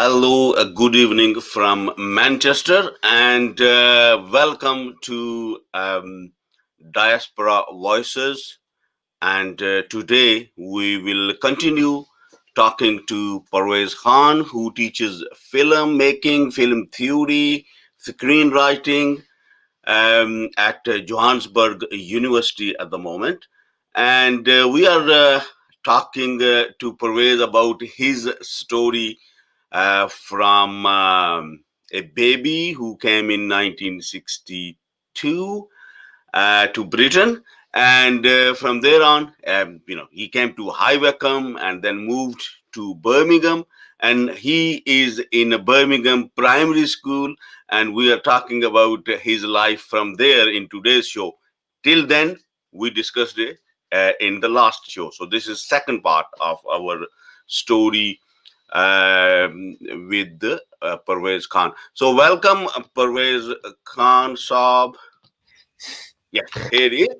Hello, good evening from Manchester, and welcome to Diaspora Voices. And today we will continue talking to Pervez Khan, who teaches film making, film theory, screenwriting at Johannesburg University at the moment. And we are talking to Pervez about his story from a baby who came in 1962 to Britain, and from there on, he came to High Wycombe and then moved to Birmingham, and he is in a Birmingham primary school, and we are talking about his life from there in today's show. Till then, we discussed it in the last show, so this is second part of our story with Pervez Khan. So welcome, Pervez Khan Saab. Yeah, here he is.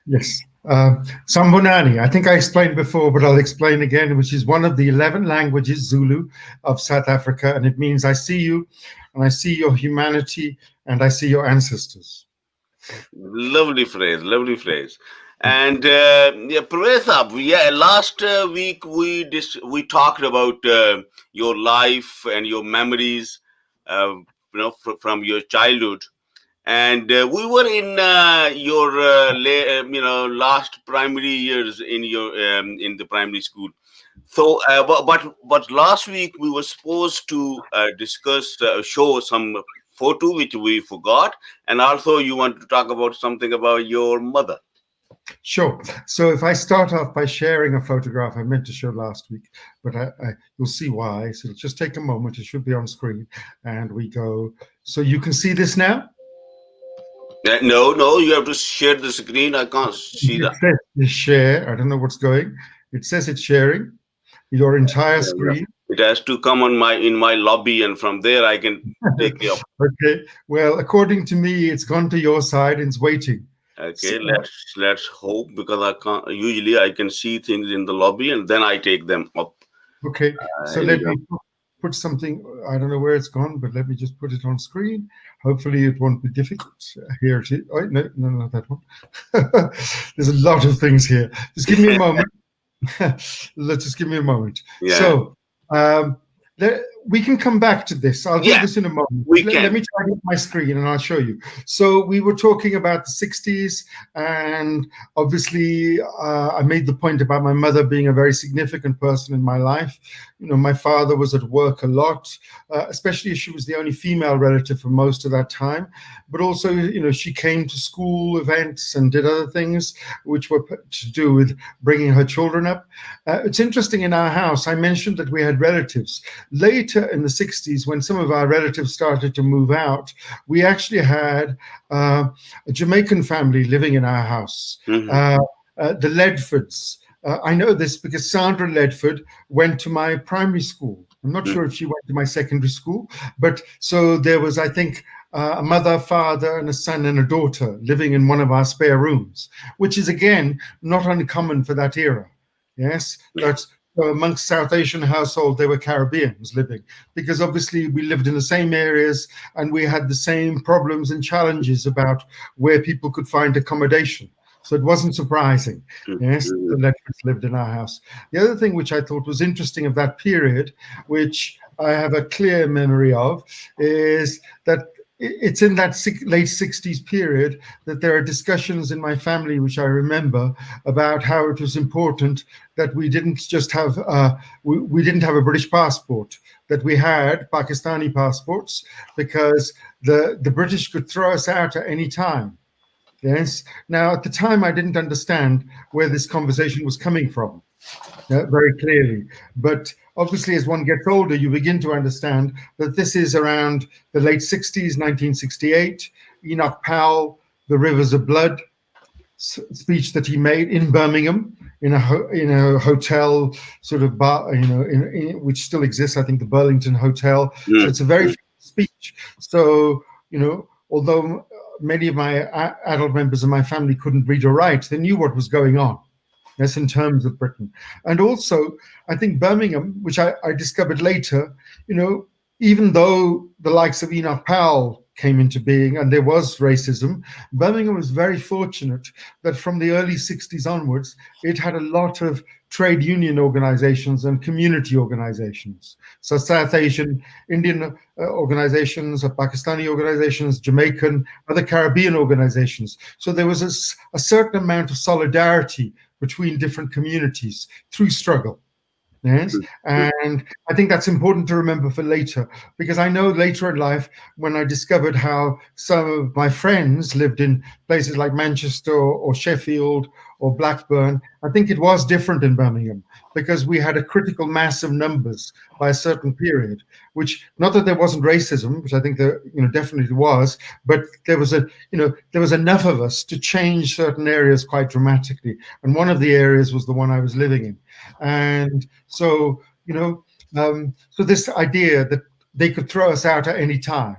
Yes. Sambonani, I think I explained before, but I'll explain again, which is one of the 11 languages, Zulu, of South Africa. And it means I see you, and I see your humanity, and I see your ancestors. Lovely phrase, lovely phrase. And Pervez Saab, last week we talked about your life and your memories, from your childhood. And we were in your last primary years in your in the primary school. So, but last week we were supposed to discuss show some photo which we forgot, and also you want to talk about something about your mother. Sure. So if I start off by sharing a photograph I meant to show last week, but you'll see why. So just take a moment. It should be on screen, and we go. So you can see this now. No, you have to share the screen. I can't see that. It says share. I don't know what's going. It says it's sharing your entire screen. It has to come on in my lobby, and from there I can take it up. Okay. Well, according to me, it's gone to your side and it's waiting. Okay, let's hope, because I can't. Usually, I can see things in the lobby, and then I take them up. Okay. So let me put something. I don't know where it's gone, but let me just put it on screen. Hopefully it won't be difficult. Here it is. Oh, no, not that one. There's a lot of things here. Just give me a moment. Just give me a moment. Yeah. So we can come back to this. I'll do this in a moment. Let me try to get my screen and I'll show you. So we were talking about the 60s, and obviously I made the point about my mother being a very significant person in my life. You know, my father was at work a lot, especially as she was the only female relative for most of that time. But also, you know, she came to school events and did other things which were to do with bringing her children up. It's interesting, in our house, I mentioned that we had relatives. Later in the 60s, when some of our relatives started to move out, we actually had a Jamaican family living in our house, the Ledfords. I know this because Sandra Ledford went to my primary school. I'm not sure if she went to my secondary school, but so there was, I think, a mother, father, and a son and a daughter living in one of our spare rooms, which is, again, not uncommon for that era. Yes, that's amongst South Asian households, there were Caribbeans living, because obviously we lived in the same areas and we had the same problems and challenges about where people could find accommodation. So it wasn't surprising. Yes, the Ledfords lived in our house. The other thing which I thought was interesting of that period, which I have a clear memory of, is that it's in that late 60s period that there are discussions in my family, which I remember, about how it was important that we didn't just have we didn't have a British passport, that we had Pakistani passports, because the British could throw us out at any time. Yes. Now, at the time, I didn't understand where this conversation was coming from very clearly. But obviously, as one gets older, you begin to understand that this is around the late 60s, 1968. Enoch Powell, The Rivers of Blood speech that he made in Birmingham, in a hotel sort of bar, you know, which still exists, I think, the Burlington Hotel. So it's a very famous speech. So, you know, although many of my adult members of my family couldn't read or write, they knew what was going on. Yes, in terms of Britain. And also, I think Birmingham, which I discovered later, even though the likes of Enoch Powell came into being and there was racism, Birmingham was very fortunate that from the early 60s onwards, it had a lot of trade union organizations and community organizations. So South Asian, Indian organizations, Pakistani organizations, Jamaican, other Caribbean organizations. So there was a certain amount of solidarity between different communities through struggle. Yes, and I think that's important to remember for later, because I know later in life when I discovered how some of my friends lived in places like Manchester or Sheffield or Blackburn, I think it was different in Birmingham because we had a critical mass of numbers by a certain period, which, not that there wasn't racism, which I think there definitely was, but there was enough of us to change certain areas quite dramatically, and one of the areas was the one I was living in. And so, so this idea that they could throw us out at any time,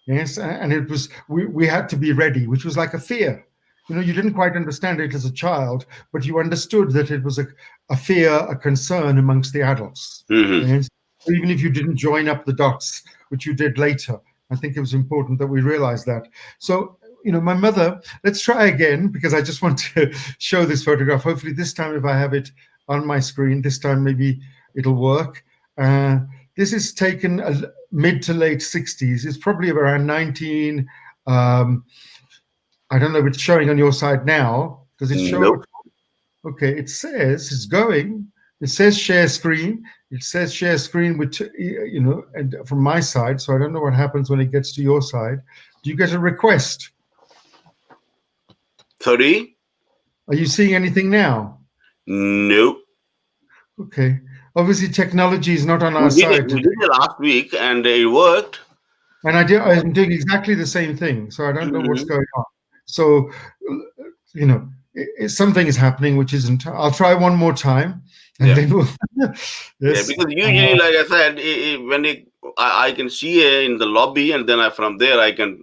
yes, and it was we had to be ready, which was like a fear. You didn't quite understand it as a child, but you understood that it was a fear, a concern amongst the adults. Yes? Even if you didn't join up the dots, which you did later, I think it was important that we realize that. So, my mother, let's try again, because I just want to show this photograph. Hopefully this time, if I have it on my screen, this time maybe it'll work. This is taken mid to late 60s. It's probably around 19, I don't know if it's showing on your side now. Does it show? Nope. Okay, it says it's going. It says share screen. It says share screen with, and from my side. So I don't know what happens when it gets to your side. Do you get a request? Sorry? Are you seeing anything now? Nope. Okay. Obviously, technology is not on our side. We did it last week and it worked. And I'm doing exactly the same thing. So I don't know what's going on. So, something is happening which isn't. I'll try one more time. And then we'll, yes. Yeah, because usually, like I said, when I can see it in the lobby, and then from there I can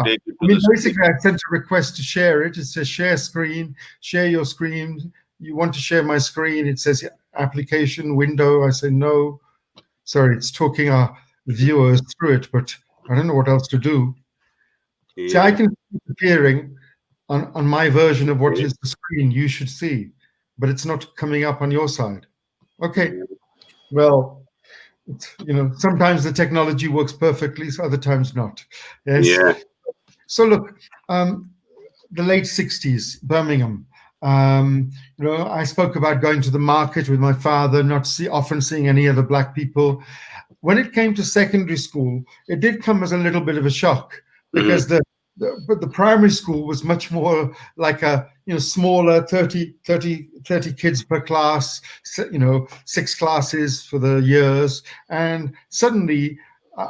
take it to the basically, I sent a request to share it. It says share screen, share your screen. You want to share my screen? It says application window. I say no. Sorry, it's talking our viewers through it, but I don't know what else to do. Yeah. See, I can see it appearing on my version of what is the screen you should see, but it's not coming up on your side. Okay. Well, sometimes the technology works perfectly, so other times not. Yes. Yeah. So look, the late 60s, Birmingham. I spoke about going to the market with my father, not often seeing any other Black people. When it came to secondary school, it did come as a little bit of a shock because the primary school was much more like a smaller 30 kids per class, 6 classes for the years, and suddenly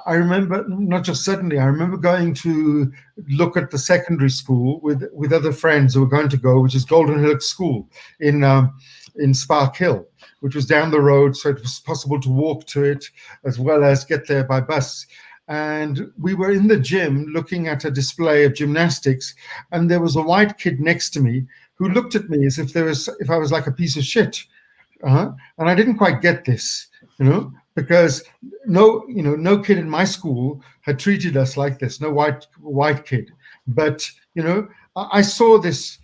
I remember, not just suddenly, I remember going to look at the secondary school with other friends who were going to go, which is Golden Hillock School in Spark Hill, which was down the road, so it was possible to walk to it as well as get there by bus. And we were in the gym looking at a display of gymnastics, and there was a white kid next to me who looked at me as if I was like a piece of shit. And I didn't quite get this, because no kid in my school had treated us like this, no white kid. But I saw this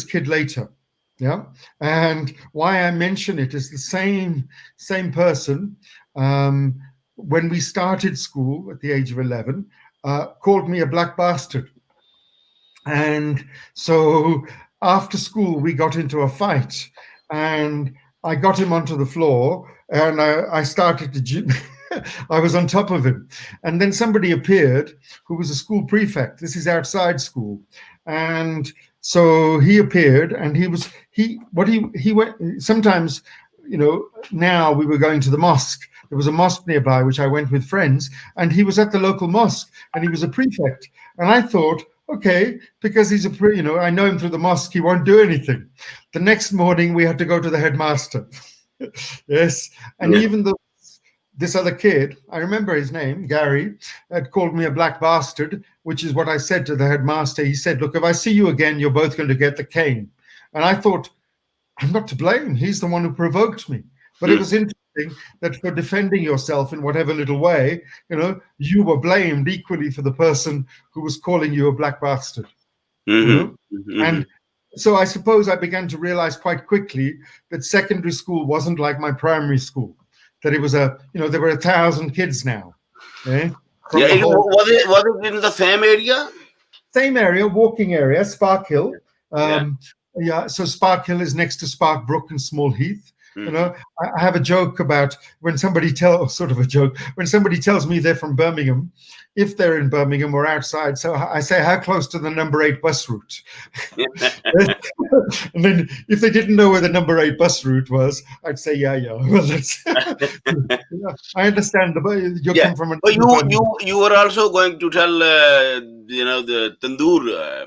kid later, yeah. And why I mention it is the same person. When we started school at the age of 11, called me a black bastard. And so after school, we got into a fight, and I got him onto the floor, and I started to I was on top of him. And then somebody appeared who was a school prefect. This is outside school. And so he appeared, and he went, sometimes, now we were going to the mosque. There was a mosque nearby, which I went with friends, and he was at the local mosque, and he was a prefect. And I thought, okay, because he's I know him through the mosque, he won't do anything. The next morning, we had to go to the headmaster. Yes. And even though this other kid, I remember his name, Gary, had called me a black bastard, which is what I said to the headmaster. He said, look, if I see you again, you're both going to get the cane. And I thought, I'm not to blame. He's the one who provoked me. But it was interesting that for defending yourself in whatever little way, you were blamed equally for the person who was calling you a black bastard. And so I suppose I began to realize quite quickly that secondary school wasn't like my primary school, that it was there were 1,000 kids now. Was it in the same area? Same area, walking area, Spark Hill. So Spark Hill is next to Spark Brook and Small Heath. I have a joke about when somebody tells me they're from Birmingham, if they're in Birmingham or outside. So I say, how close to the number 8 bus route? And then if they didn't know where the number 8 bus route was, I'd say, yeah. Well, that's, I understand. You come from. But you were also going to tell the tandoor.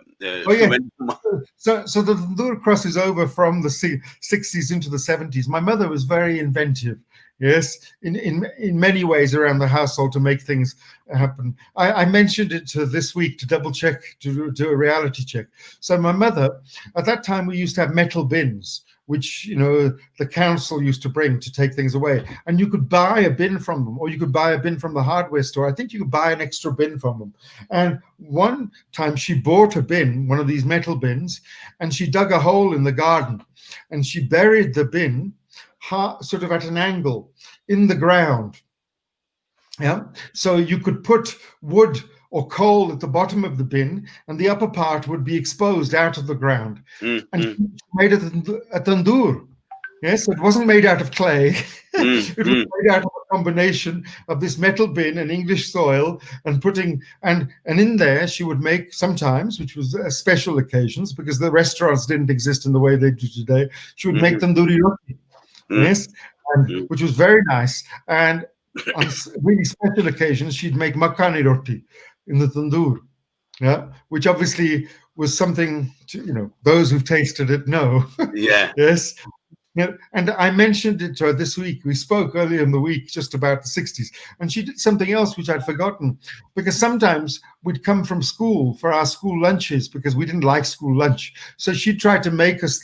So the tandoor crosses over from the 60s into the 70s. My mother was very inventive, yes, in many ways around the household to make things happen. I mentioned it this week to double check, to do a reality check. So my mother, at that time, we used to have metal bins, which the council used to bring to take things away, and you could buy a bin from them, or you could buy a bin from the hardware store. I think you could buy an extra bin from them. And one time she bought a bin, one of these metal bins, and she dug a hole in the garden, and she buried the bin sort of at an angle in the ground. Yeah, so you could put wood or coal at the bottom of the bin, and the upper part would be exposed out of the ground. And she made it a tandoor. Yes, it wasn't made out of clay. It was made out of a combination of this metal bin and English soil, and and in there she would make sometimes, which was special occasions because the restaurants didn't exist in the way they do today. She would make tandoori roti. Yes, which was very nice. And on really special occasions, she'd make makhani roti in the tandoor, which obviously was something to, those who've tasted it know. Yeah. Yes. And I mentioned it to her this week. We spoke earlier in the week just about the 60s, and she did something else which I'd forgotten, because sometimes we'd come from school for our school lunches because we didn't like school lunch. So she tried to make us,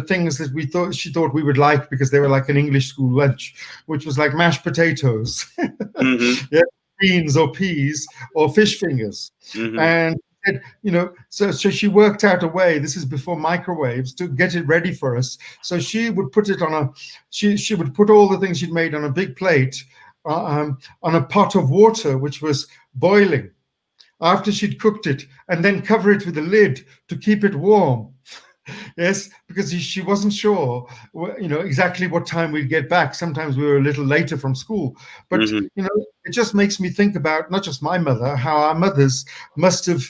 things that she thought we would like because they were like an English school lunch, which was like mashed potatoes, beans or peas or fish fingers. And so she worked out a way, this is before microwaves, to get it ready for us. So she would put it on she would put all the things she'd made on a big plate, on a pot of water which was boiling after she'd cooked it, and then cover it with a lid to keep it warm. Yes, because she wasn't sure, exactly what time we'd get back. Sometimes we were a little later from school. But, it just makes me think about not just my mother, how our mothers must have,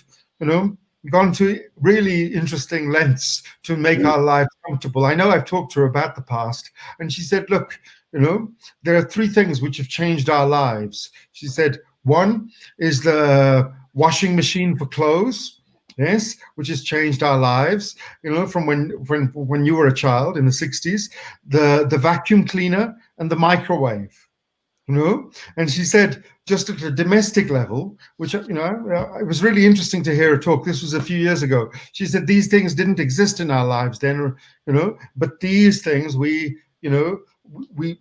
gone to really interesting lengths to make our lives comfortable. I know I've talked to her about the past, and she said, look, there are 3 things which have changed our lives. She said, one is the washing machine for clothes. Yes, which has changed our lives, from when you were a child in the 60s, the vacuum cleaner and the microwave, And she said, just at a domestic level, which, it was really interesting to hear her talk. This was a few years ago. She said these things didn't exist in our lives then, but these things we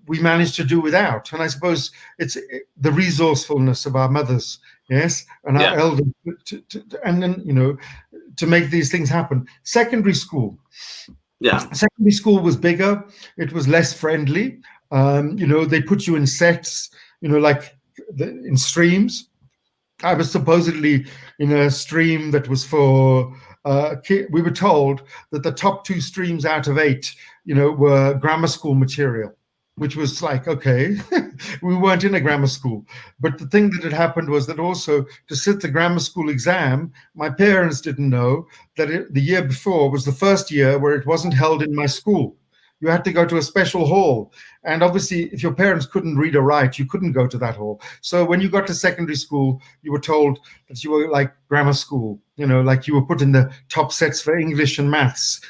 managed to do without. And I suppose it's the resourcefulness of our mothers, yes, and our elders, and then, to make these things happen. Secondary school. Yeah. Secondary school was bigger. It was less friendly. They put you in sets, like in streams. I was supposedly in a stream that was for we were told that the top 2 streams out of 8, were grammar school material, which was like, okay, we weren't in a grammar school. But the thing that had happened was that also to sit the grammar school exam, my parents didn't know that the year before was the first year where it wasn't held in my school. You had to go to a special hall. And obviously, if your parents couldn't read or write, you couldn't go to that hall. So when you got to secondary school, you were told that you were like grammar school, like you were put in the top sets for English and maths,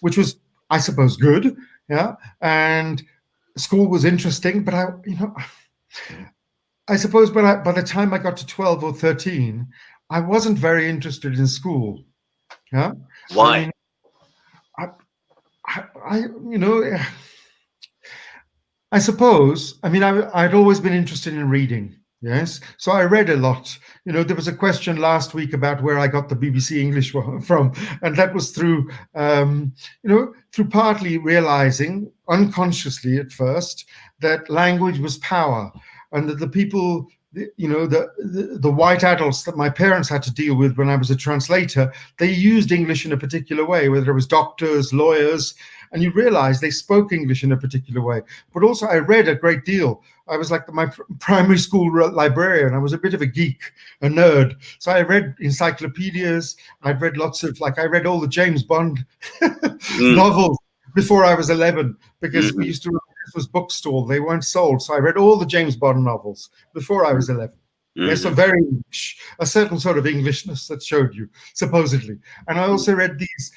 which was, I suppose, good. Yeah. And school was interesting, but I suppose by the time I got to 12 or 13, I wasn't very interested in school. Yeah. Why? you know, I suppose, I mean, I'd always been interested in reading. Yes. So I read a lot. You know, there was a question last week about where I got the BBC English from. And that was through, you know, through partly realizing unconsciously at first that language was power, and that the people, you know, the white adults that my parents had to deal with when I was a translator, they used English in a particular way, whether it was doctors, lawyers, and you realize they spoke English in a particular way. But also I read a great deal. I was like my primary school librarian. I was a bit of a geek, a nerd. So I read encyclopedias. I'd read lots of, like, I read all the James Bond novels before I was 11, because we used to run a Christmas bookstall. They weren't sold. So I read all the James Bond novels before I was 11. Yeah, so very English, a certain sort of Englishness that showed you, supposedly. And I also read these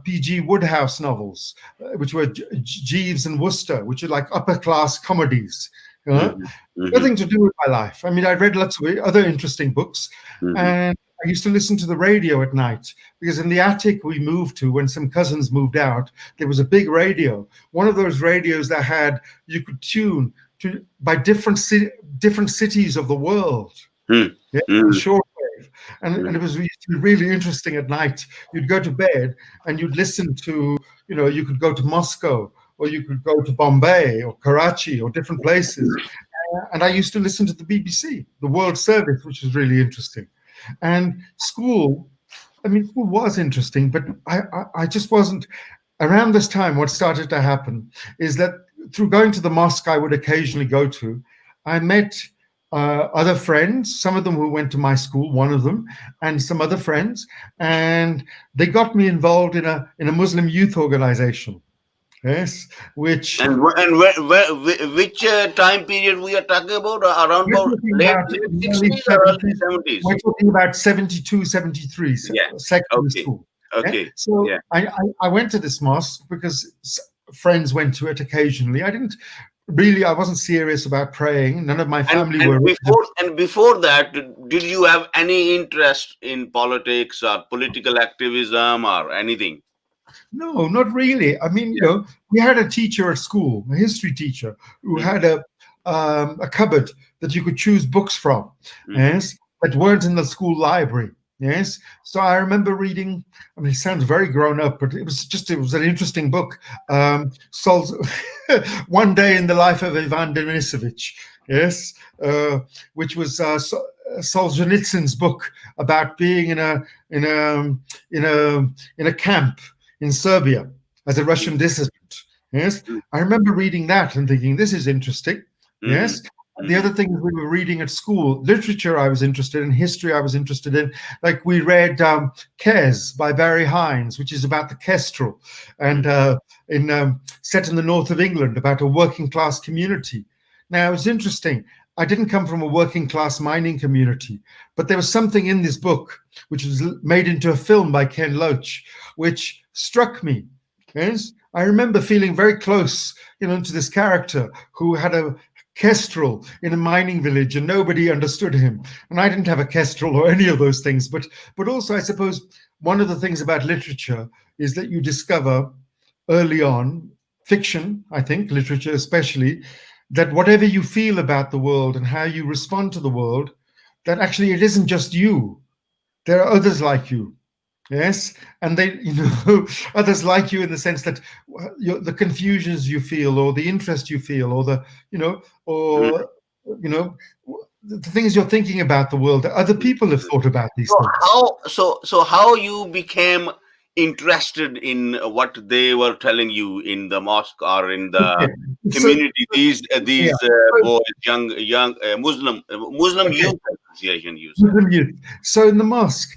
P.G. Wodehouse novels, which were Jeeves and Wooster, which are like upper class comedies. You know? Nothing to do with my life. I mean, I read lots of other interesting books, and I used to listen to the radio at night, because in the attic we moved to, when some cousins moved out, there was a big radio. One of those radios that had, you could tune to by different cities of the world. Shortwave. And it was really interesting at night. You'd go to bed and you'd listen to, you know, you could go to Moscow, or you could go to Bombay or Karachi or different places. And I used to listen to the BBC, the World Service, which was really interesting. And school, I mean, school was interesting, but I just wasn't. Around this time, what started to happen is that through going to the mosque I would occasionally go to, I met other friends, some of them who went to my school, one of them, and some other friends, and they got me involved in a Muslim youth organization. Yes, which which time period we are talking about? Around about late 60s or early 70s? We're talking about 72, 73, secondary school. Okay. So I went to this mosque because friends went to it occasionally. I wasn't serious about praying. None of my family were. Before that, did you have any interest in politics or political activism or anything? No, not really. I mean, you know, we had a teacher at school, a history teacher, who had a cupboard that you could choose books from, yes, that weren't in the school library. Yes. So I remember reading, I mean, it sounds very grown up, but it was an interesting book. One Day in the Life of Ivan Denisovich. Yes. Which was Solzhenitsyn's book about being in a camp in Serbia as a Russian dissident. Yes. I remember reading that and thinking, this is interesting. Yes. The other things we were reading at school, literature I was interested in, history I was interested in. Like we read Kes by Barry Hines, which is about the Kestrel, and set in the north of England, about a working class community. Now, it was interesting. I didn't come from a working class mining community, but there was something in this book, which was made into a film by Ken Loach, which struck me. Yes, I remember feeling very close, you know, to this character who had a kestrel in a mining village and nobody understood him. And I didn't have a kestrel or any of those things. But also, I suppose, one of the things about literature is that you discover early on, fiction, I think, literature especially, that whatever you feel about the world and how you respond to the world, that actually it isn't just you. There are others like you. Yes, and they, you know, others like you in the sense that the confusions you feel, or the interest you feel, or the, you know, or you know, the things you're thinking about the world. Other people have thought about these things. So how you became interested in what they were telling you in the mosque or in the community? These boys, young Muslim Youth Association used. Muslim Youth. So in the mosque,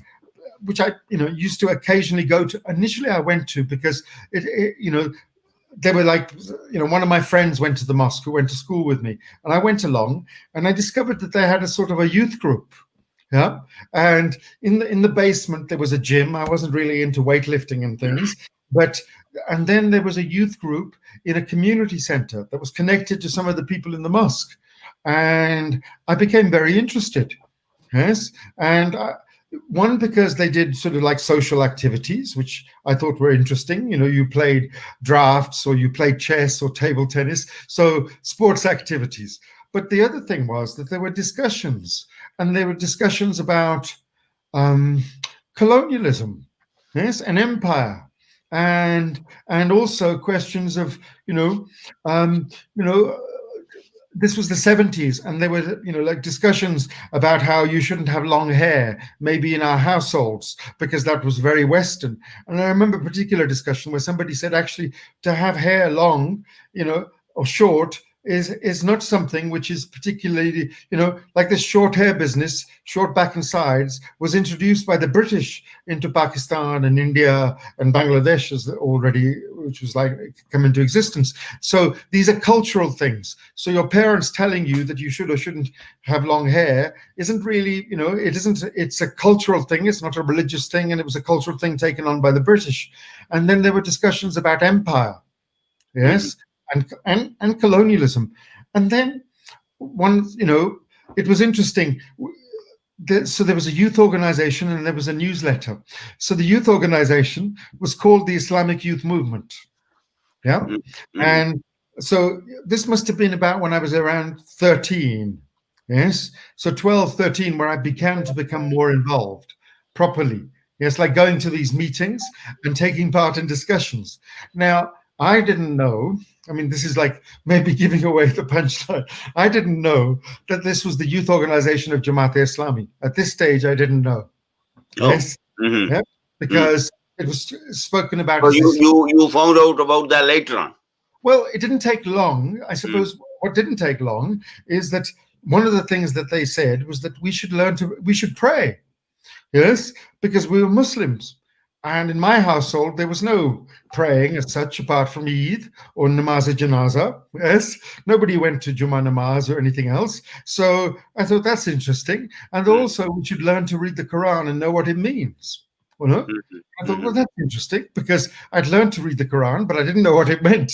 which I, you know, used to occasionally go to. Initially, I went to because it you know, they were like, you know, one of my friends went to the mosque who went to school with me, and I went along, and I discovered that they had a sort of a youth group. Yeah, and in the basement there was a gym. I wasn't really into weightlifting and things, and then there was a youth group in a community center that was connected to some of the people in the mosque, and I became very interested. Yes, and one, because they did sort of like social activities, which I thought were interesting. You played drafts, or you played chess or table tennis, so sports activities. But the other thing was that there were discussions, and there were discussions about colonialism, yes, and empire, and also questions of this was the 70s, and there were like discussions about how you shouldn't have long hair, maybe in our households, because that was very Western. And I remember a particular discussion where somebody said, actually, to have hair long, or short, is not something which is particularly, like this short hair business, short back and sides, was introduced by the British into Pakistan and India and Bangladesh, which was like come into existence. So these are cultural things. So your parents telling you that you should or shouldn't have long hair isn't really, it's a cultural thing. It's not a religious thing. And it was a cultural thing taken on by the British. And then there were discussions about empire. Yes. And colonialism. And then it was interesting. So there was a youth organization and there was a newsletter. So the youth organization was called the Islamic Youth Movement. Yeah. And so this must have been about when I was around 13. Yes. So 12, 13, where I began to become more involved properly. Yes. Like going to these meetings and taking part in discussions. Now, I didn't know, this is like maybe giving away the punchline. I didn't know that this was the youth organization of Jamaat-e-Islami. At this stage, I didn't know. Oh. Yes, because it was spoken about. So you found out about that later on? Well, it didn't take long. I suppose what didn't take long is that one of the things that they said was that we should pray. Yes, because we were Muslims. And in my household, there was no praying as such, apart from Eid or Namaz-e-Janaza. Yes, nobody went to Jummah Namaz or anything else. So I thought that's interesting. And also, we should learn to read the Quran and know what it means. I thought, well, that's interesting, because I'd learned to read the Quran, but I didn't know what it meant.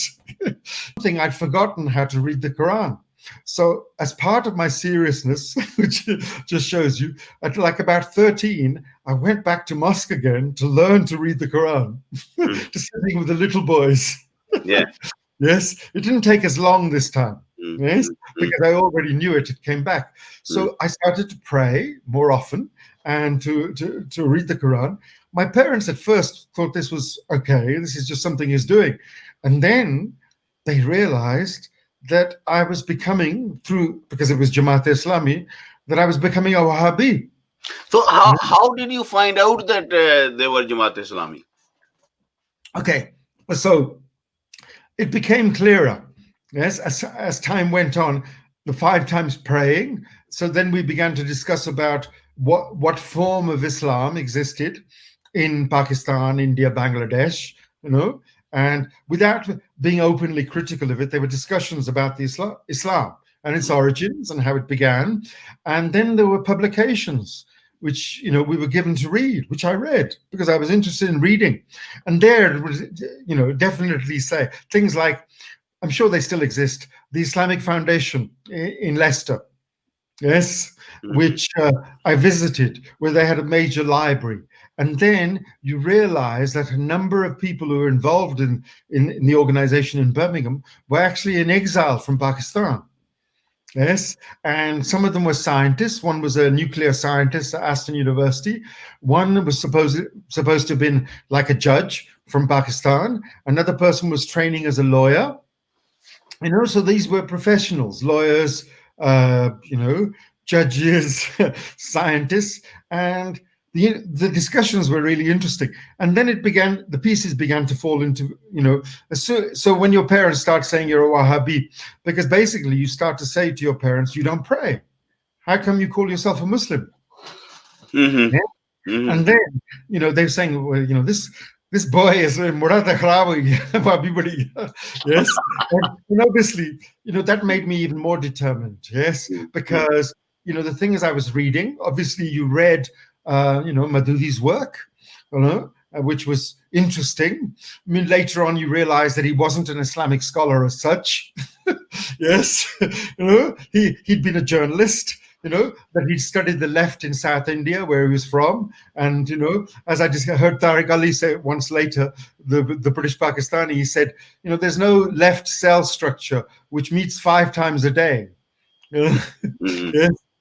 I'd forgotten how to read the Quran. So as part of my seriousness, which just shows you, at like about 13, I went back to mosque again to learn to read the Quran, to sitting with the little boys. Yeah. Yes, it didn't take as long this time. Yes, because I already knew it. It came back. So I started to pray more often and to read the Quran. My parents at first thought this was okay. This is just something he's doing. And then they realized that I was becoming, because it was Jamaat-e-Islami, that I was becoming a Wahhabi. So how did you find out that they were Jamaat-e-Islami? Okay, so it became clearer, yes, as time went on, the 5 times praying. So then we began to discuss about what form of Islam existed in Pakistan, India, Bangladesh, and without being openly critical of it, there were discussions about the Islam and its origins and how it began. And then there were publications, which, we were given to read, which I read because I was interested in reading. And there it was, definitely say things like, I'm sure they still exist, the Islamic Foundation in Leicester, yes, which I visited, where they had a major library. And then you realize that a number of people who were involved in the organization in Birmingham were actually in exile from Pakistan. Yes, and some of them were scientists. One was a nuclear scientist at Aston University. One was supposed to have been like a judge from Pakistan. Another person was training as a lawyer. So these were professionals, lawyers, judges, scientists, and the discussions were really interesting. And then the pieces began to fall into, so when your parents start saying you're a Wahhabi, because basically you start to say to your parents, you don't pray. How come you call yourself a Muslim? Yeah? And then, they're saying, well, this boy is Murata Kharabi. Yes. And obviously, that made me even more determined. Yes. Because, the thing is, I was reading, obviously you read, Madudi's work, which was interesting. Later on, you realize that he wasn't an Islamic scholar as such. Yes, he'd been a journalist. that he studied the left in South India, where he was from. And, as I just heard Tariq Ali say once later, the British Pakistani, he said, there's no left cell structure which meets 5 times a day. Yes,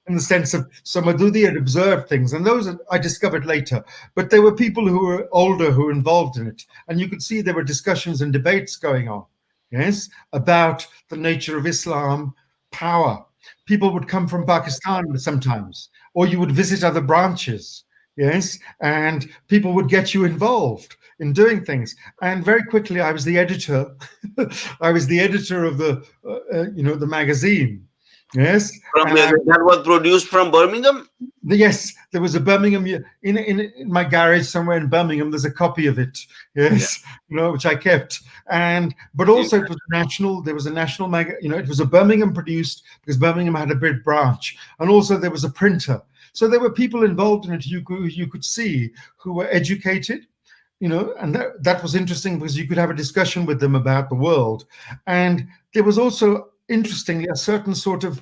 in the sense of, so Madudi had observed things, and those I discovered later. But there were people who were older who were involved in it, and you could see there were discussions and debates going on, yes, about the nature of Islam, power. People would come from Pakistan sometimes, or you would visit other branches, yes, and people would get you involved in doing things. And very quickly, I was the editor. I was the editor of the magazine. Yes, that was produced from Birmingham. Yes, there was a Birmingham in my garage somewhere in Birmingham. There's a copy of it. Yes, which I kept. But also it was national. There was a national magazine. It was a Birmingham produced, because Birmingham had a big branch, and also there was a printer. So there were people involved in it. You could see who were educated. And that was interesting, because you could have a discussion with them about the world. And there was also, interestingly, a certain sort of,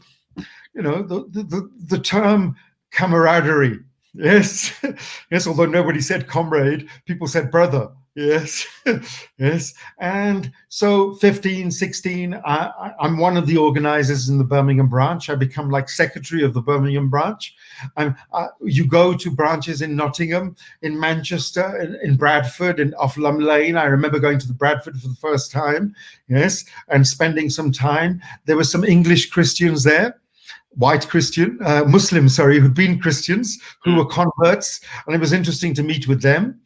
the term camaraderie. Yes, yes. Although nobody said comrade, people said brother. Yes, yes. And so 15, 16, I'm one of the organizers in the Birmingham branch. I become like secretary of the Birmingham branch. You go to branches in Nottingham, in Manchester, in Bradford, in off Lum Lane. I remember going to the Bradford for the first time, yes, and spending some time. There were some English Christians there, white Christian, Muslims, sorry, who'd been Christians, who were converts, and it was interesting to meet with them.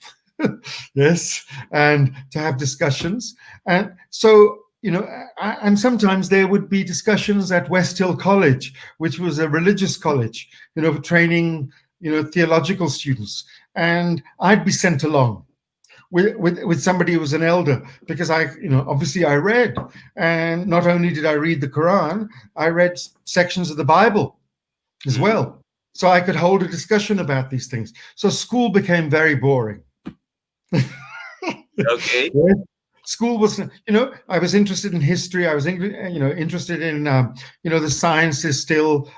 Yes, and to have discussions. And so, and sometimes there would be discussions at West Hill College, which was a religious college, for training, theological students. And I'd be sent along with somebody who was an elder, because obviously I read. And not only did I read the Quran, I read sections of the Bible as well. So I could hold a discussion about these things. So school became very boring. Okay. School was, I was interested in history. I was, interested in, the sciences still,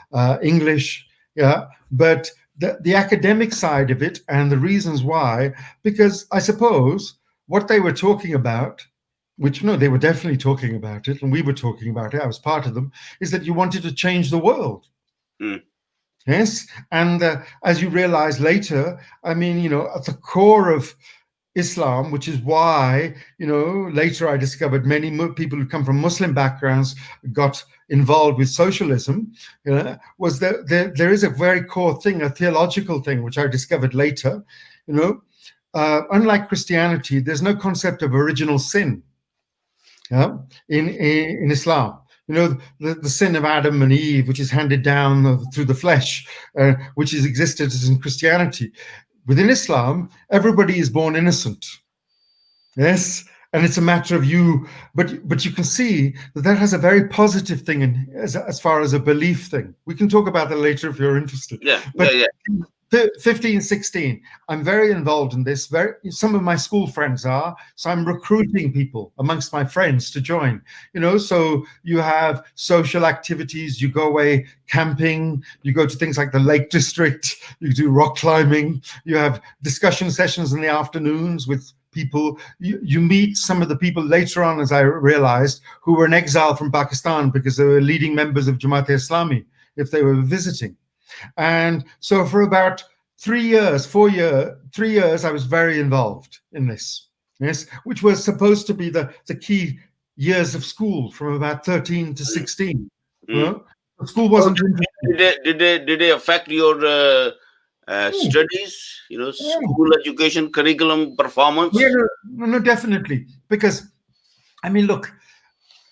English. Yeah. But the academic side of it, and the reasons why, because I suppose what they were talking about, which, they were definitely talking about it, and we were talking about it, I was part of them, is that you wanted to change the world. Yes. And as you realize later, at the core of Islam, which is why, later I discovered many people who come from Muslim backgrounds got involved with socialism, was that there is a very core thing, a theological thing, which I discovered later. Unlike Christianity, there's no concept of original sin in Islam. The sin of Adam and Eve, which is handed down through the flesh, which has existed in Christianity. Within Islam, everybody is born innocent. Yes, and it's a matter of you, but you can see that has a very positive thing as far as a belief thing. We can talk about that later if you're interested. Yeah, but yeah. 15, 16, I'm very involved in this. Some of my school friends are, so I'm recruiting people amongst my friends to join. So you have social activities, you go away camping, you go to things like the Lake District, you do rock climbing, you have discussion sessions in the afternoons with people. You meet some of the people later on, as I realized, who were in exile from Pakistan because they were leading members of Jamaat-e-Islami if they were visiting. And so for about 3 years, 3 years, I was very involved in this, yes, which was supposed to be the key years of school from about 13 to 16. School wasn't. Did they affect your studies? School education, curriculum, performance? Yeah, no, definitely. Because, look,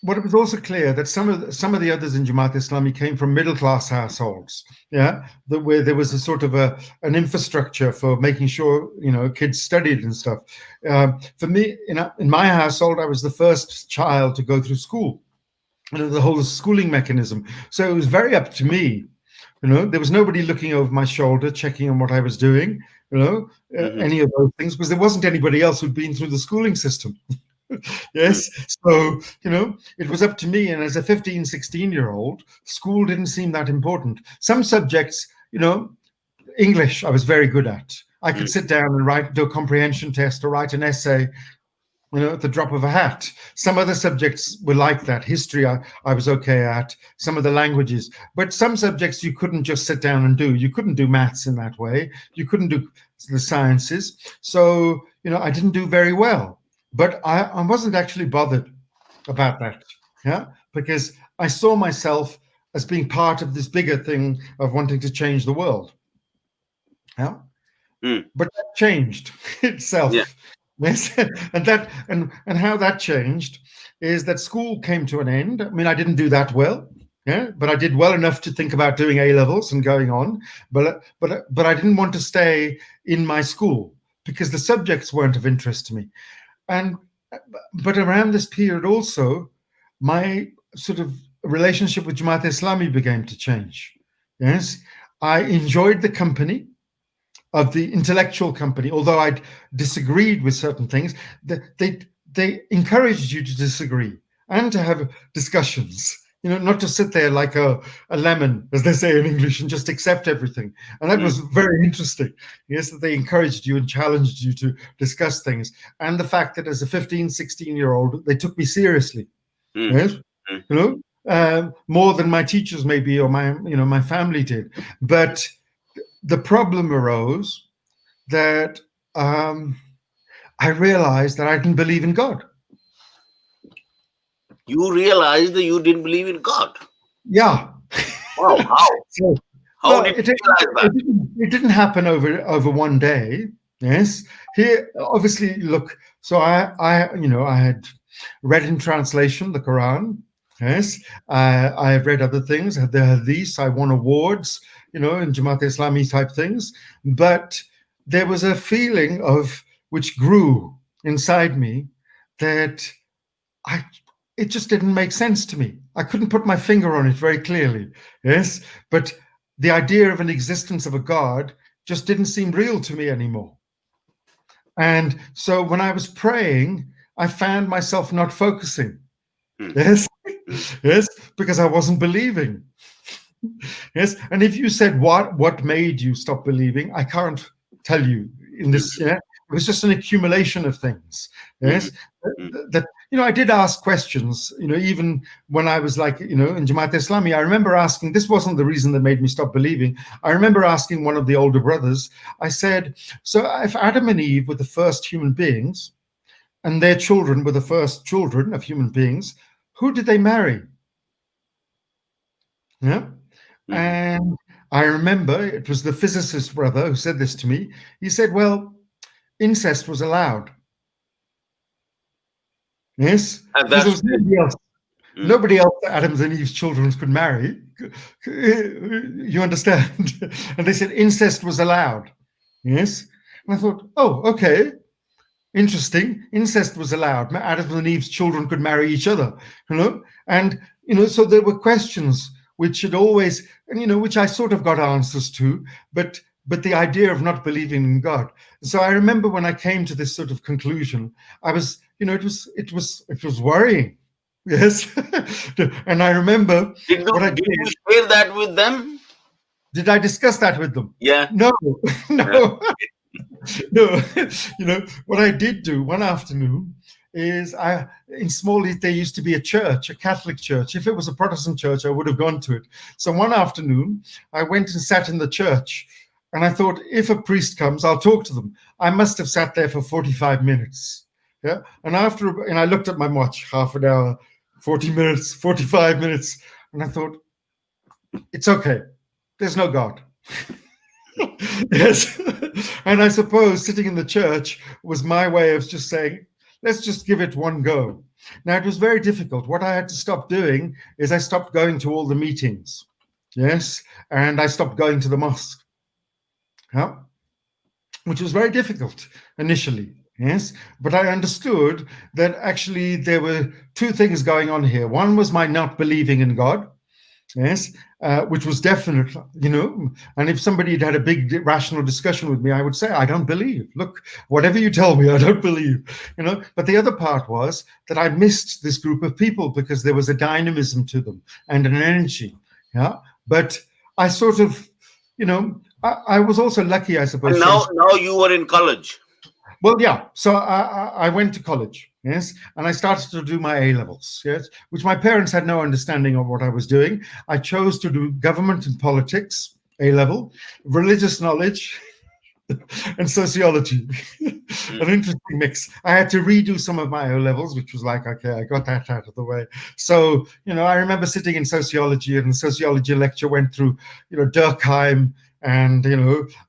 what it was also clear that some of the others in Jamaat-e-Islami came from middle class households, where there was a sort of an infrastructure for making sure kids studied and stuff. For me, in my household, I was the first child to go through school, the whole schooling mechanism. So it was very up to me. There was nobody looking over my shoulder, checking on what I was doing. Any of those things, because there wasn't anybody else who'd been through the schooling system. Yes. So, it was up to me. And as a 15, 16-year-old, school didn't seem that important. Some subjects, English, I was very good at. I could sit down and do a comprehension test or write an essay, at the drop of a hat. Some other subjects were like that. History, I was okay at. Some of the languages. But some subjects you couldn't just sit down and do. You couldn't do maths in that way. You couldn't do the sciences. So, I didn't do very well. But I wasn't actually bothered about that, because I saw myself as being part of this bigger thing of wanting to change the world. Yeah, but that changed itself. Yeah. Yes, and how that changed is that school came to an end. I mean, I didn't do that well, but I did well enough to think about doing A levels and going on. But I didn't want to stay in my school because the subjects weren't of interest to me. But around this period also, my sort of relationship with Jamaat Islami began to change. Yes, I enjoyed the company of the intellectual company, although I'd disagreed with certain things. They encouraged you to disagree and to have discussions. Not to sit there like a lemon, as they say in English, and just accept everything. And that was very interesting. Yes, that they encouraged you and challenged you to discuss things. And the fact that as a 15, 16-year-old, they took me seriously. Yes, more than my teachers maybe, or my family did. But the problem arose that I realized that I didn't believe in God. You realized that you didn't believe in God? Yeah. Wow. How? How did you realize that? It didn't happen over one day. Yes. Here, obviously, look. So I had read in translation the Quran. Yes. I have read other things. The Hadith. I won awards, in Jamaat Islami type things. But there was a feeling which grew inside me that it just didn't make sense to me. I couldn't put my finger on it very clearly. Yes. But the idea of an existence of a God just didn't seem real to me anymore. And so when I was praying, I found myself not focusing. Yes. Yes. Because I wasn't believing. Yes. And if you said what made you stop believing, I can't tell you in this. Yeah. It was just an accumulation of things. Yes. That I did ask questions, even when I was like, in Jamaat Islami. I remember asking, this wasn't the reason that made me stop believing. I remember asking one of the older brothers, I said, so if Adam and Eve were the first human beings and their children were the first children of human beings, who did they marry? Yeah. And I remember it was the physicist brother who said this to me. He said, well, incest was allowed. Yes, because there was nobody else. Nobody else that Adam's and Eve's children could marry. You understand? And they said incest was allowed. Yes. And I thought, oh, okay. Interesting. Incest was allowed. Adam and Eve's children could marry each other. And so there were questions which had always, which I sort of got answers to, but the idea of not believing in God. So I remember when I came to this sort of conclusion, I was, it was worrying. Yes. And I remember did you share that with them? Did I discuss that with them? Yeah. No. No. No. What I did do one afternoon is in Smallheath, there used to be a church, a Catholic church. If it was a Protestant church, I would have gone to it. So one afternoon, I went and sat in the church. And I thought, if a priest comes, I'll talk to them. I must have sat there for 45 minutes. Yeah. And I looked at my watch, half an hour, 40 minutes, 45 minutes. And I thought, it's okay. There's no God. Yes. And I suppose sitting in the church was my way of just saying, let's just give it one go. Now, it was very difficult. What I had to stop doing is I stopped going to all the meetings. Yes. And I stopped going to the mosque. Yeah. Which was very difficult initially, yes. But I understood that actually there were two things going on here. One was my not believing in God, yes, which was definite, and if somebody had had a big rational discussion with me, I would say, I don't believe. Look, whatever you tell me, I don't believe, But the other part was that I missed this group of people because there was a dynamism to them and an energy. Yeah. But I sort of, I was also lucky, I suppose. And now you were in college. Well, yeah. So I went to college, yes, and I started to do my A levels, yes, which my parents had no understanding of what I was doing. I chose to do government and politics, A level, religious knowledge, and sociology. An interesting mix. I had to redo some of my O levels, which was like, okay, I got that out of the way. So, I remember sitting in sociology, and the sociology lecture went through, Durkheim and,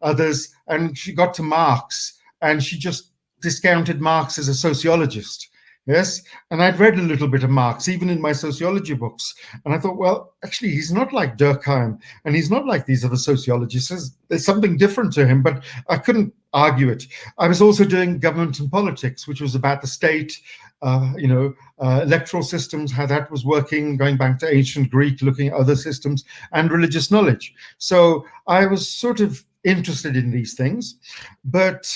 others, and she got to Marx. And she just discounted Marx as a sociologist. Yes. And I'd read a little bit of Marx, even in my sociology books. And I thought, well, actually, he's not like Durkheim, and he's not like these other sociologists. There's something different to him, but I couldn't argue it. I was also doing government and politics, which was about the state, electoral systems, how that was working, going back to ancient Greek, looking at other systems, and religious knowledge. So I was sort of interested in these things. But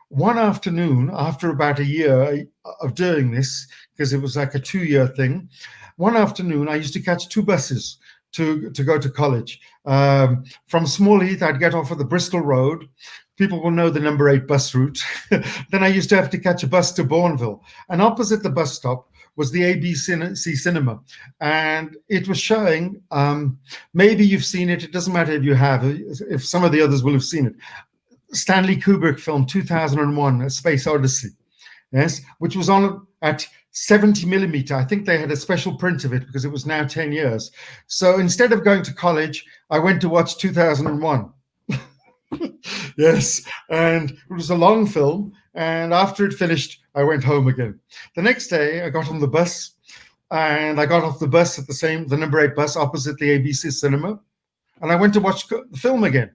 one afternoon, after about a year of doing this, because it was like a 2-year thing, one afternoon I used to catch 2 buses to go to college. From Small Heath, I'd get off at the Bristol Road. People will know the number 8 bus route. Then I used to have to catch a bus to Bourneville. And opposite the bus stop was the ABC cinema. And it was showing, maybe you've seen it, it doesn't matter if you have, if some of the others will have seen it, Stanley Kubrick film 2001, A Space Odyssey, yes, which was on at 70 millimeter. I think they had a special print of it because it was now 10 years. So instead of going to college, I went to watch 2001. Yes, and it was a long film. And after it finished, I went home again. The next day, I got on the bus, and I got off the bus at the number 8 bus opposite the ABC cinema, and I went to watch the film again.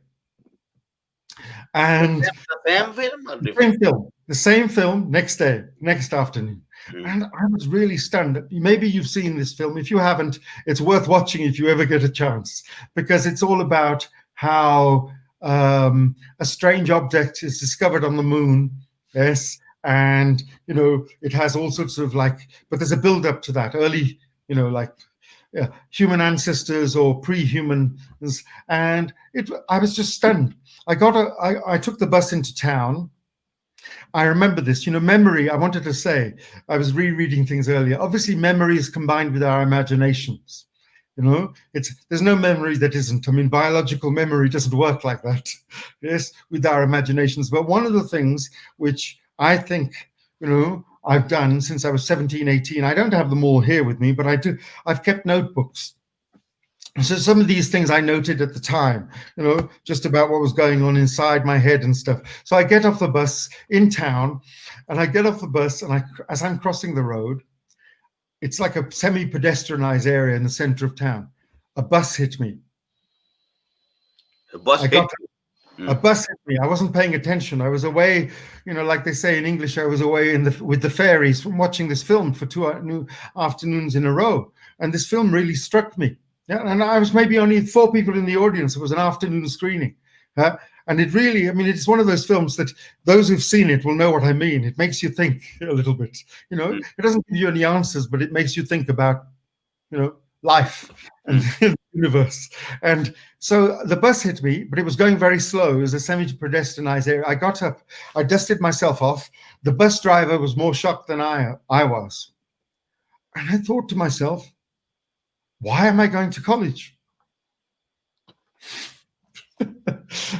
And the same film next day, next afternoon. And I was really stunned. Maybe you've seen this film. If you haven't, it's worth watching if you ever get a chance, because it's all about how a strange object is discovered on the moon. Yes. And, it has all sorts of but there's a build up to that early, human ancestors or pre-humans. And I was just stunned. I took the bus into town. I remember this, memory. I wanted to say, I was rereading things earlier. Obviously, memory is combined with our imaginations. There's no memory that isn't. I mean, biological memory doesn't work like that. Yes, with our imaginations. But one of the things which I think, I've done since I was 17, 18, I don't have them all here with me, but I've kept notebooks. So some of these things I noted at the time, just about what was going on inside my head and stuff. So I get off the bus in town, and I get off the bus, and as I'm crossing the road, it's like a semi-pedestrianized area in the center of town. A bus hit me. A bus hit me. I wasn't paying attention. I was away, like they say in English, I was away with the fairies from watching this film for 2 afternoons in a row. And this film really struck me. Yeah, and I was maybe only 4 people in the audience. It was an afternoon screening. And it really, it's one of those films that those who've seen it will know what I mean. It makes you think a little bit. It doesn't give you any answers, but it makes you think about, life and the universe. And so the bus hit me, but it was going very slow. It was a semi-pedestrianized area. I got up, I dusted myself off. The bus driver was more shocked than I was. And I thought to myself, why am I going to college?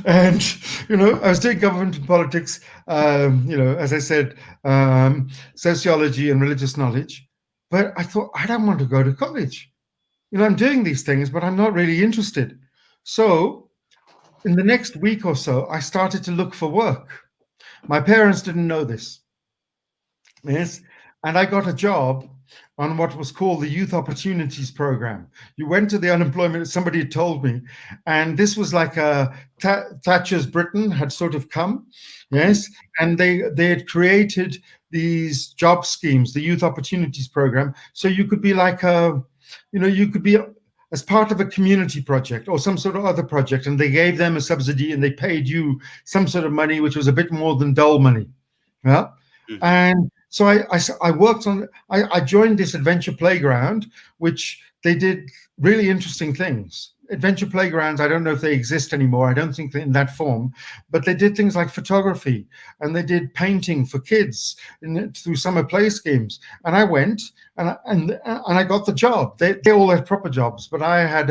And, I was doing government and politics, as I said, sociology and religious knowledge. But I thought, I don't want to go to college. I'm doing these things, but I'm not really interested. So in the next week or so, I started to look for work. My parents didn't know this. Yes. And I got a job on what was called the Youth Opportunities Program. You went to the unemployment, somebody had told me, and this was like Thatcher's Britain had sort of come, yes, and they had created these job schemes, the Youth Opportunities Program, so you could be like you could be as part of a community project or some sort of other project, and they gave them a subsidy and they paid you some sort of money, which was a bit more than dole money. Yeah. Mm-hmm. And so I worked on, I joined this adventure playground, which they did really interesting things. Adventure playgrounds, I don't know if they exist anymore. I don't think in that form, but they did things like photography, and they did painting for kids through summer play schemes. And I went and I got the job. They all had proper jobs, but I had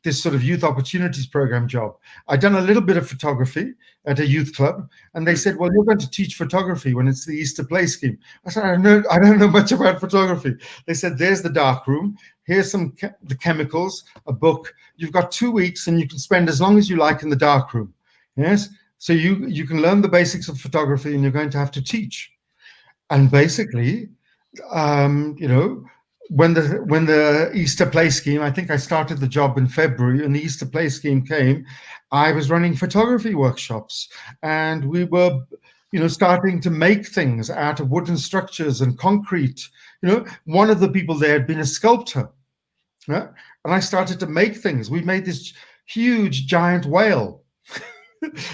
this sort of youth opportunities program job. I'd done a little bit of photography at a youth club, and they said, "Well, you're going to teach photography when it's the Easter play scheme." I said, I don't know much about photography." They said, "There's the dark room. Here's the chemicals, a book. You've got 2 weeks, and you can spend as long as you like in the dark room. Yes, so you can learn the basics of photography, and you're going to have to teach." And basically, when the Easter play scheme, I think I started the job in February, and the Easter play scheme came, I was running photography workshops, and we were, starting to make things out of wooden structures and concrete. One of the people there had been a sculptor, and I started to make things. We made this huge giant whale,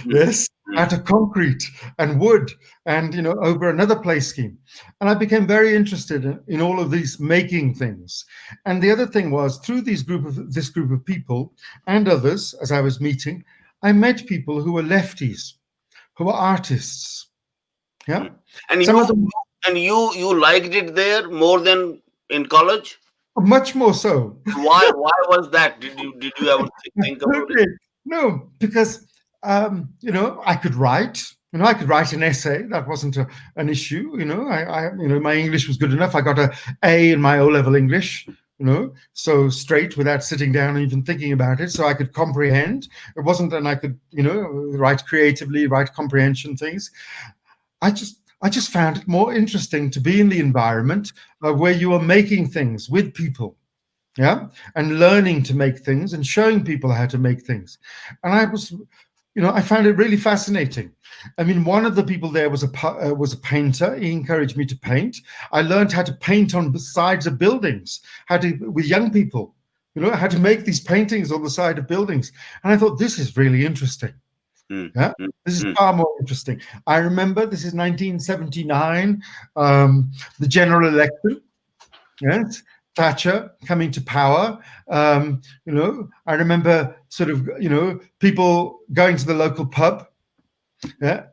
yes, out of concrete and wood, and over another play scheme. And I became very interested in all of these making things. And the other thing was, through this group of people and others, as I was meeting, I met people who were lefties, who were artists. Yeah. And you liked it there more than in college? Much more so. Why was that? Did you ever think about it? No, because I could write. I could write an essay. That wasn't an issue. My English was good enough. I got an A in my O-level English. So straight, without sitting down and even thinking about it. So I could comprehend. It wasn't, and I could, write creatively, write comprehension things. I just found it more interesting to be in the environment where you are making things with people. Yeah, and learning to make things and showing people how to make things. And I found it really fascinating. I mean, one of the people there was a painter. He encouraged me to paint. I learned how to paint on the sides of buildings, with young people, how to make these paintings on the side of buildings. And I thought, this is really interesting. Yeah, this is far more interesting. I remember this is 1979, the general election. Yes. Thatcher coming to power. I remember sort of, people going to the local pub,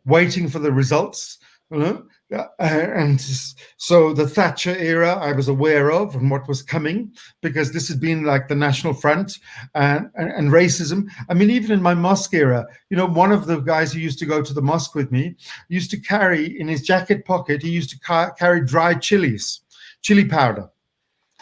waiting for the results, and so the Thatcher era I was aware of and what was coming, because this had been like the National Front and racism. I mean, even in my mosque era, one of the guys who used to go to the mosque with me used to carry in his jacket pocket, he used to carry dried chili powder.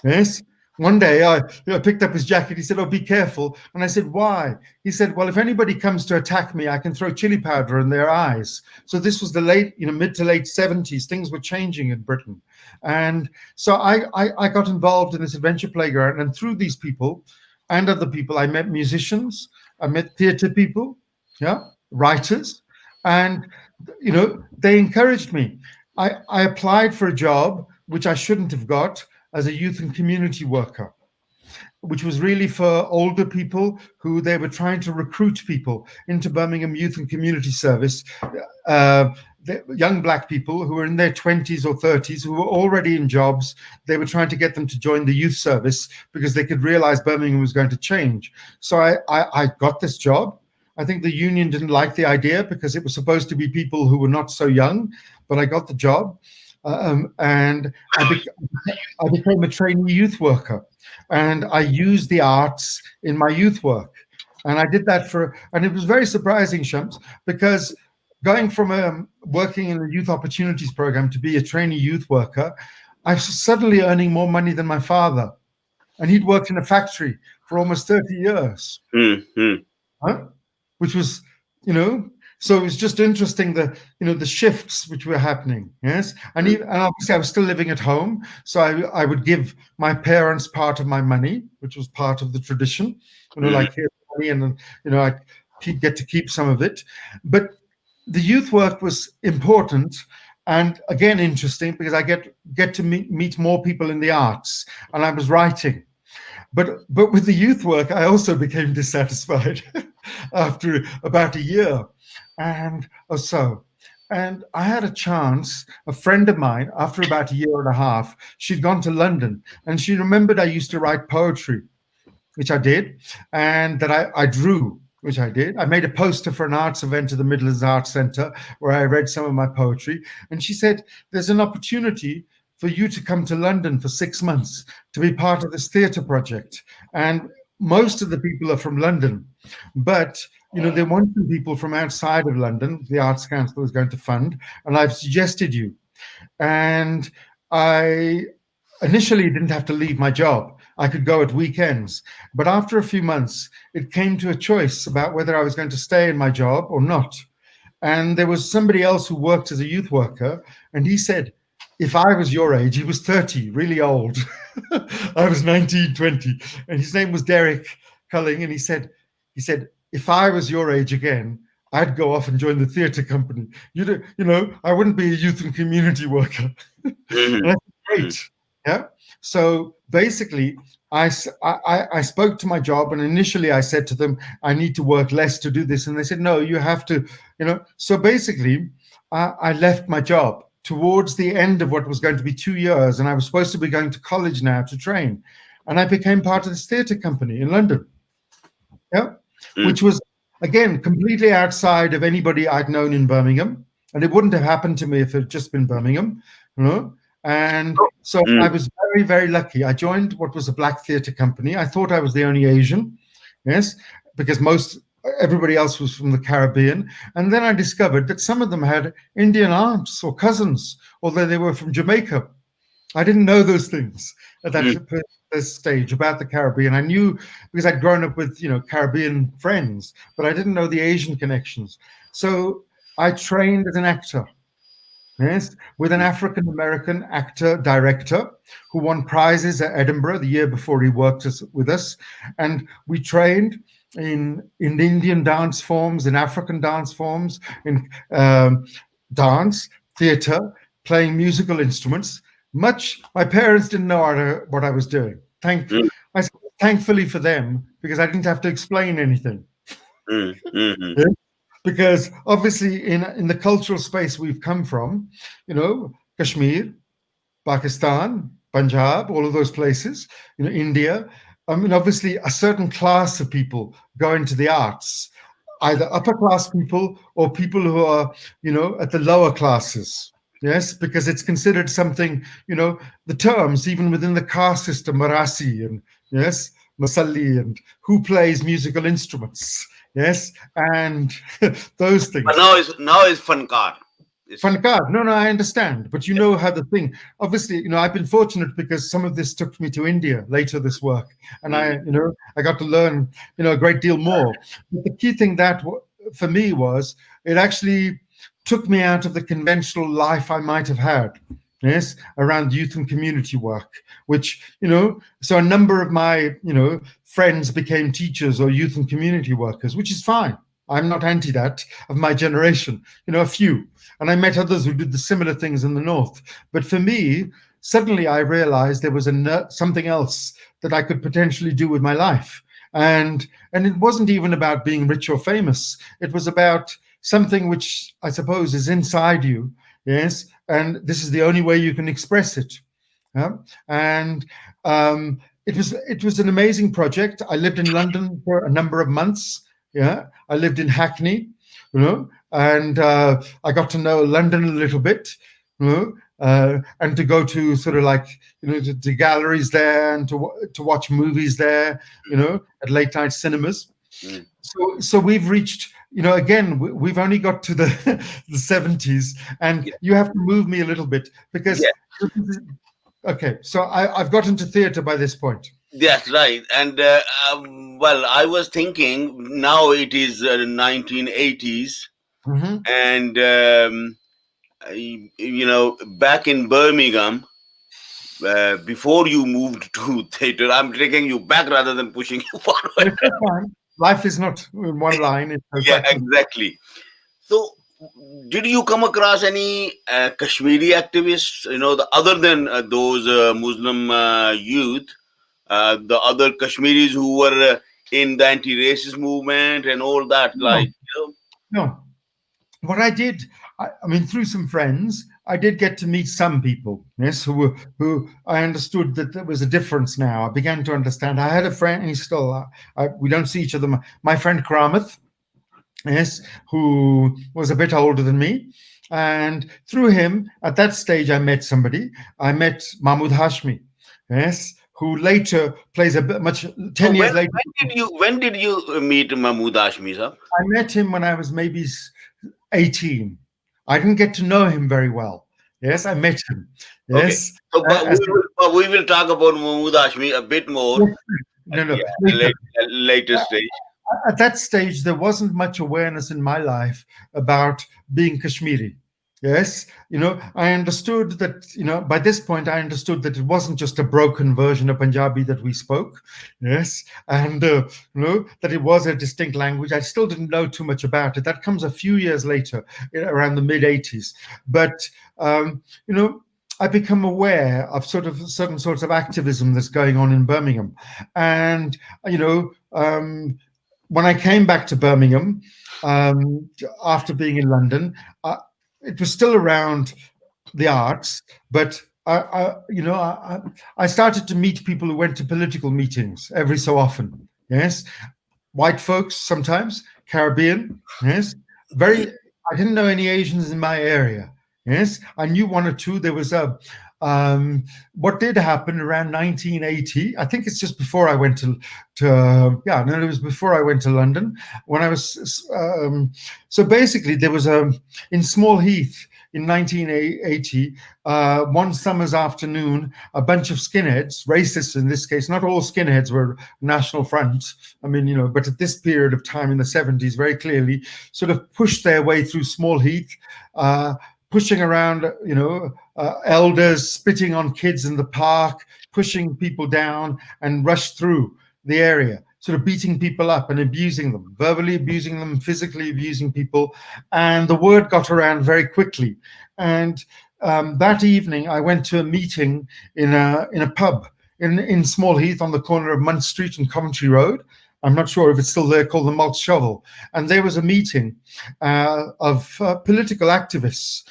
Yes. One day I picked up his jacket. He said, "Oh, be careful." And I said, "Why?" He said, "Well, if anybody comes to attack me, I can throw chili powder in their eyes." So this was the mid to late 70s. Things were changing in Britain. And so I got involved in this adventure playground. And through these people and other people, I met musicians, I met theater people, writers. And, they encouraged me. I applied for a job, which I shouldn't have got, as a youth and community worker, which was really for older people who they were trying to recruit people into Birmingham Youth and Community Service, young black people who were in their 20s or 30s who were already in jobs. They were trying to get them to join the youth service because they could realize Birmingham was going to change. So I got this job. I think the union didn't like the idea because it was supposed to be people who were not so young, but I got the job. And I became a trainee youth worker, and I used the arts in my youth work. And I did that and it was very surprising, Shams, because going from working in the youth opportunities program to be a trainee youth worker, I was suddenly earning more money than my father. And he'd worked in a factory for almost 30 years, which was, so it was just interesting the shifts which were happening. Yes. And obviously I was still living at home. So I would give my parents part of my money, which was part of the tradition, like here's money, and I get to keep some of it. But the youth work was important and again interesting because I get to meet more people in the arts, and I was writing. But with the youth work, I also became dissatisfied after about a year and or so. And I had a chance, a friend of mine, after about a year and a half, she'd gone to London and she remembered I used to write poetry, which I did, and that I drew, which I did. I made a poster for an arts event at the Midlands Arts Centre where I read some of my poetry. And she said, there's an opportunity for you to come to London for 6 months to be part of this theatre project. And most of the people are from London, but they want some people from outside of London. The Arts Council is going to fund, and I've suggested you. And I initially didn't have to leave my job. I could go at weekends. But after a few months, it came to a choice about whether I was going to stay in my job or not. And there was somebody else who worked as a youth worker, and he said, if I was your age, he was 30, really old. I was 19, 20. And his name was Derek Culling. And he said, if I was your age again, I'd go off and join the theatre company. I wouldn't be a youth and community worker. Mm-hmm. That's great. Yeah. So basically, I spoke to my job, and initially I said to them, I need to work less to do this. And they said, no, you have to, So basically, I left my job towards the end of what was going to be 2 years. And I was supposed to be going to college now to train. And I became part of this theatre company in London. Yeah. Which was, again, completely outside of anybody I'd known in Birmingham. And it wouldn't have happened to me if it had just been Birmingham, And so I was very, very lucky. I joined what was a black theatre company. I thought I was the only Asian, yes, because everybody else was from the Caribbean. And then I discovered that some of them had Indian aunts or cousins, although they were from Jamaica. I didn't know those things at that stage about the Caribbean. I knew because I'd grown up with, Caribbean friends, but I didn't know the Asian connections. So I trained as an actor. Yes, with an African-American actor, director, who won prizes at Edinburgh the year before he worked with us. And we trained in Indian dance forms, in African dance forms, in dance, theatre, playing musical instruments. My parents didn't know what I was doing. Thankfully for them, because I didn't have to explain anything. Yeah? Because obviously in the cultural space we've come from, Kashmir, Pakistan, Punjab, all of those places, India, obviously a certain class of people go into the arts, either upper class people or people who are, at the lower classes. Yes, because it's considered something, the terms, even within the caste system, Marasi and, yes, Masalli and who plays musical instruments. Yes, and those things. But now is Fankar. Fankar. No, I understand. But how the thing, obviously, I've been fortunate because some of this took me to India later, this work. And I got to learn, a great deal more. But the key thing that for me was it actually took me out of the conventional life I might have had. Yes, around youth and community work, which, so a number of my, friends became teachers or youth and community workers, which is fine. I'm not anti that of my generation, a few. And I met others who did the similar things in the North. But for me, suddenly I realized there was something else that I could potentially do with my life. And it wasn't even about being rich or famous. It was about something which I suppose is inside you. Yes. And this is the only way you can express it. Yeah? And it was an amazing project. I lived in London for a number of months. Yeah, I lived in Hackney, and I got to know London a little bit, and to go to sort of like, to galleries there and to watch movies there, at late night cinemas. So we've reached, again, we've only got to the 70s, and you have to move me a little bit because, okay, so I've got into theatre by this point. That's right. And well, I was thinking now it is 1980s, and back in Birmingham, before you moved to theatre, I'm taking you back rather than pushing you forward. Life is not in one line. Yeah, exactly. So, did you come across any Kashmiri activists, other than those Muslim youth? the other Kashmiris who were in the anti-racist movement and all that? No, Like, no. What I did, I mean, through some friends, I did get to meet some people, yes, who I understood that there was a difference now. I began to understand. I had a friend, he's still, we don't see each other. My friend Kramath, yes, who was a bit older than me. And through him, at that stage, I met somebody. I met Mahmoud Hashmi, yes, who later plays a bit much, 10 so years later. when did you meet Mahmoud Hashmi, sir? I met him when I was maybe 18. I didn't get to know him very well. Yes, I met him. Yes. Okay. So, but we will talk about Mahmoud Hashmi a bit more. No. Yeah, later stage. At that stage, there wasn't much awareness in my life about being Kashmiri. Yes, I understood that, by this point, I understood that it wasn't just a broken version of Punjabi that we spoke. Yes, and, that it was a distinct language. I still didn't know too much about it. That comes a few years later, around the mid 80s. But, I become aware of sort of certain sorts of activism that's going on in Birmingham. And, when I came back to Birmingham after being in London, it was still around the arts, but I started to meet people who went to political meetings every so often. Yes, white folks sometimes, Caribbean. Yes, I didn't know any Asians in my area. Yes, I knew one or two. There was what did happen around 1980. I think it's just before I went it was before I went to London. When I was so basically there was in Small Heath in 1980, one summer's afternoon, a bunch of skinheads, racists in this case, not all skinheads were National Front. I mean, but at this period of time in the 70s, very clearly, sort of pushed their way through Small Heath, pushing around, elders, spitting on kids in the park, pushing people down, and rushed through the area, sort of beating people up and abusing them, verbally abusing them, physically abusing people. And the word got around very quickly. And that evening, I went to a meeting in a pub in Small Heath on the corner of Munt Street and Coventry Road. I'm not sure if it's still there, called the Malt Shovel. And there was a meeting of political activists.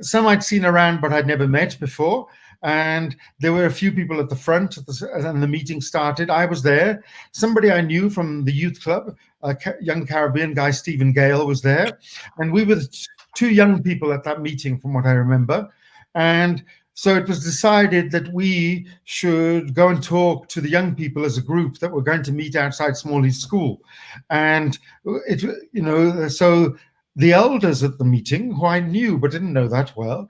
Some I'd seen around, but I'd never met before. And there were a few people at the front, and the meeting started. I was there. Somebody I knew from the youth club, a young Caribbean guy, Stephen Gale, was there. And we were two young people at that meeting, from what I remember. And so it was decided that we should go and talk to the young people as a group that were going to meet outside Small Heath School. And so the elders at the meeting, who I knew but didn't know that well,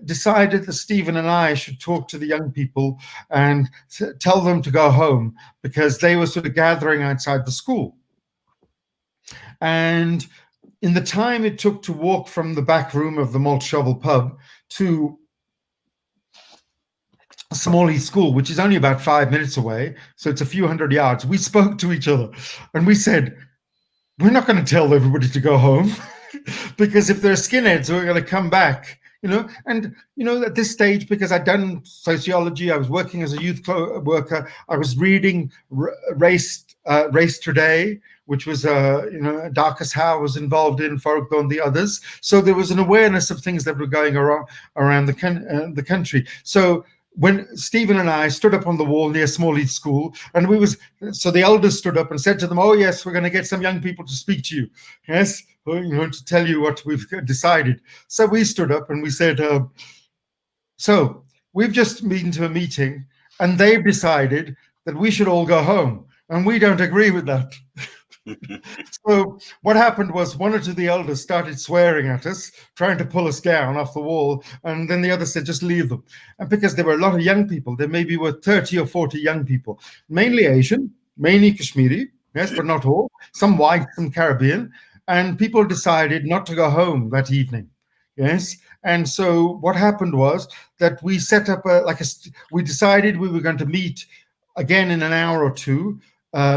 decided that Stephen and I should talk to the young people and tell them to go home, because they were sort of gathering outside the school. And in the time it took to walk from the back room of the Malt Shovel pub to Small Heath School, which is only about 5 minutes away, so it's a few hundred yards, we spoke to each other and we said, we're not going to tell everybody to go home because if they're skinheads, we're going to come back. And at this stage, because I'd done sociology, I was working as a youth worker, I was reading Race Today, which was Darcus Howe was involved in, Farooq and the others. So there was an awareness of things that were going around the country. So when Stephen and I stood up on the wall near Small Heath School, and so the elders stood up and said to them, "Oh yes, we're going to get some young people to speak to you. Yes, to tell you what we've decided." So we stood up and we said, "So we've just been to a meeting, and they've decided that we should all go home, and we don't agree with that." So what happened was one or two of the elders started swearing at us, trying to pull us down off the wall. And then the others said, just leave them. And because there were a lot of young people, there maybe were 30 or 40 young people, mainly Asian, mainly Kashmiri, yes, but not all, some white, some Caribbean. And people decided not to go home that evening. Yes. And so what happened was that we set up we decided we were going to meet again in an hour or two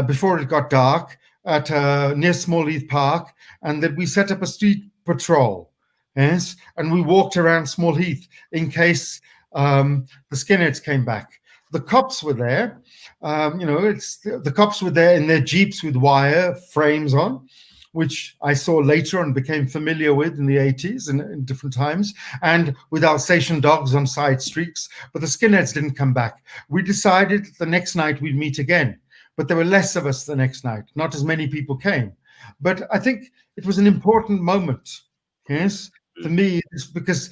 before it got dark at near Small Heath Park, and that we set up a street patrol, yes, and we walked around Small Heath in case the skinheads came back. The cops were there. The cops were there in their jeeps with wire frames on, which I saw later and became familiar with in the 80s and in different times, and with Alsatian dogs on side streets. But the skinheads didn't come back. We decided the next night we'd meet again, but there were less of us the next night. Not as many people came. But I think it was an important moment, yes, for me, because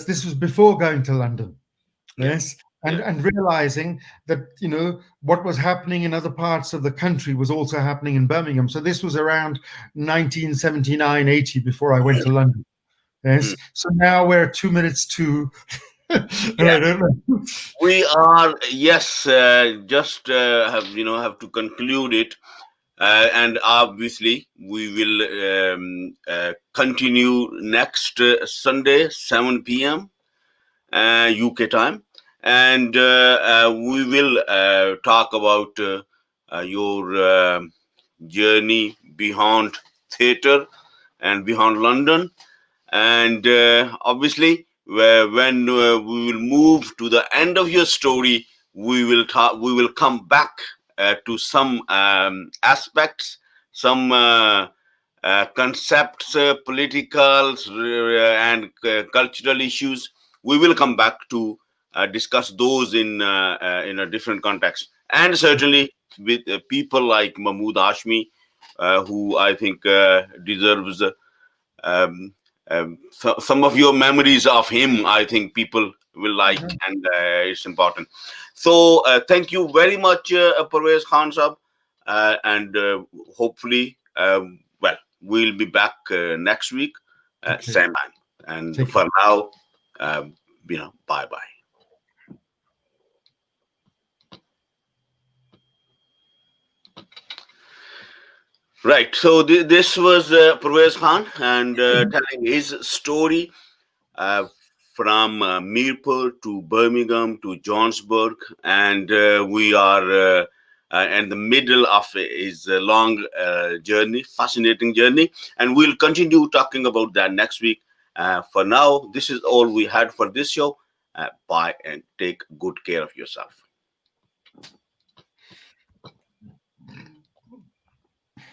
this was before going to London, yes, and realizing that what was happening in other parts of the country was also happening in Birmingham. So this was around 1979, 80 before I went to London. Yes. So now we're 2 minutes to. I don't know. We are just have to conclude it. And obviously, we will continue next Sunday, 7 p.m. UK time. And we will talk about your journey beyond theatre and beyond London. And obviously, when we will move to the end of your story, we will come back to some aspects, some concepts, political and cultural issues. We will come back to discuss those in a different context, and certainly with people like Mahmood Hashmi, who I think deserves some of your memories of him. I think people will like, and it's important. So thank you very much, Pervez Khan Sahab, and hopefully, we'll be back next week, same time. And for now, bye bye. Right. So this was Pervez Khan, and telling his story from Mirpur to Birmingham to Johannesburg, and we are in the middle of his long journey, fascinating journey, and we'll continue talking about that next week. For now, this is all we had for this show. Bye, and take good care of yourself.